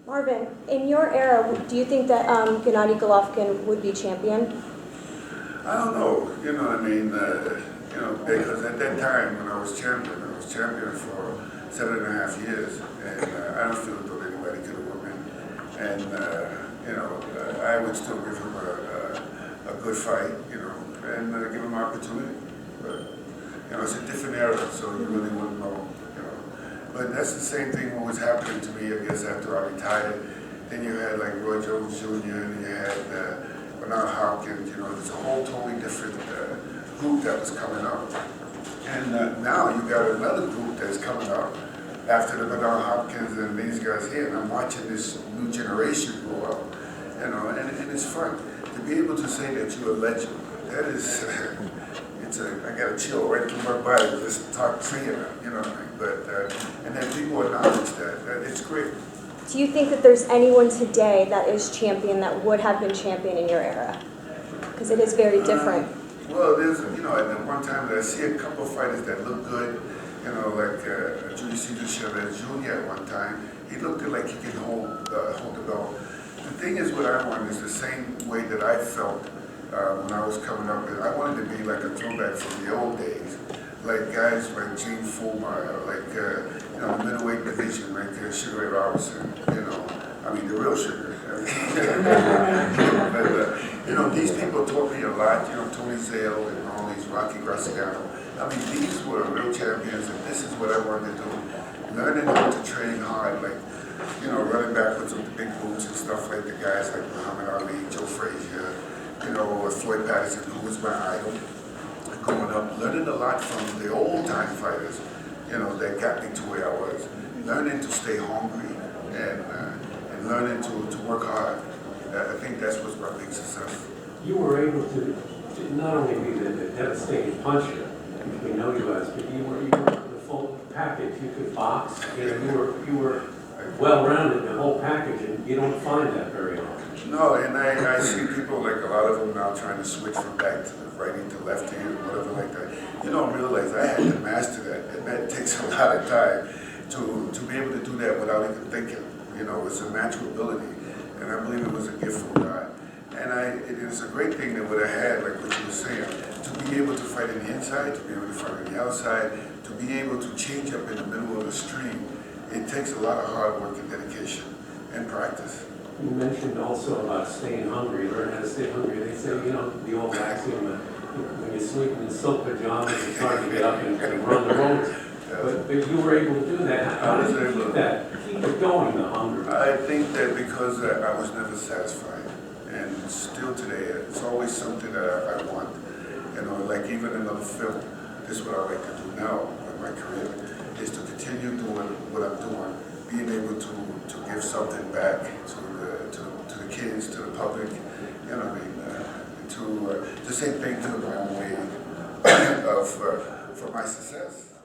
Marvin, in your era, do you think that Gennady Golovkin would be champion? I don't know, you know what I mean, because at that time when I was champion for 7.5 years, and I don't feel that anybody could have won me. And, I would still give him a good fight, and give him an opportunity. But, it's a different era, so you really wouldn't know, But that's the same thing what was happening to me, I guess, after I retired. Then you had like Roy Jones Jr., and you had Marvin Hagler, there's a whole totally different group that was coming up. And now you got another group that's coming up after the Marvin Hagler and these guys here, and I'm watching this new generation grow up, and it's fun. To be able to say that you're a legend, that is, I got a chill right through my body just talk to you, But, and then people acknowledge that it's great. Do you think that there's anyone today that is champion that would have been champion in your era? Because it is very different. Well, there's, at one time I see a couple of fighters that look good, like Julius Chavez Jr. at one time. He looked like he could hold the belt. The thing is, what I want is the same way that I felt when I was coming up. I wanted to be like a throwback from the old days. Like guys like Gene Fulmeyer, like the middleweight division, like Sugar Ray Robinson, the real Sugar. But these people taught me a lot. Tony Zale and all these Rocky Graciano. These were real champions, and this is what I wanted to do. Learning how to train hard, like running backwards with the big boots and stuff like the guys like Muhammad Ali, Joe Frazier, Floyd Patterson, who was my idol. Growing up, learning a lot from the old time fighters, that got me to where I was. Learning to stay hungry and learning to work hard. I think that's what's my big success. You were able to not only be the devastating puncher, which we know you as, but you were the full package. You could box, you were well-rounded in the whole package, and you don't find that very often. No, and I see people, like a lot of them now, trying to switch from back to righty to lefty or whatever like that. You don't realize I had to master that, and that takes a lot of time to be able to do that without even thinking. It's a natural ability, and I believe it was a gift from God. And it is a great thing that what I had, like what you were saying, to be able to fight on the inside, to be able to fight on the outside, to be able to change up in the middle of the stream. It takes a lot of hard work and dedication and practice. You mentioned also about staying hungry, learn how to stay hungry. They say, the old axiom that when you're sleeping in silk pajamas, it's hard to get up and run the roads. But you were able to do that. How did you keep it going, the hunger? I think that because I was never satisfied. And still today, it's always something that I want. Like even another film, this is what I like to do now with my career, is to continue doing what I'm doing, being able to give something back to the kids, to the public, to say thank you to my own way for my success.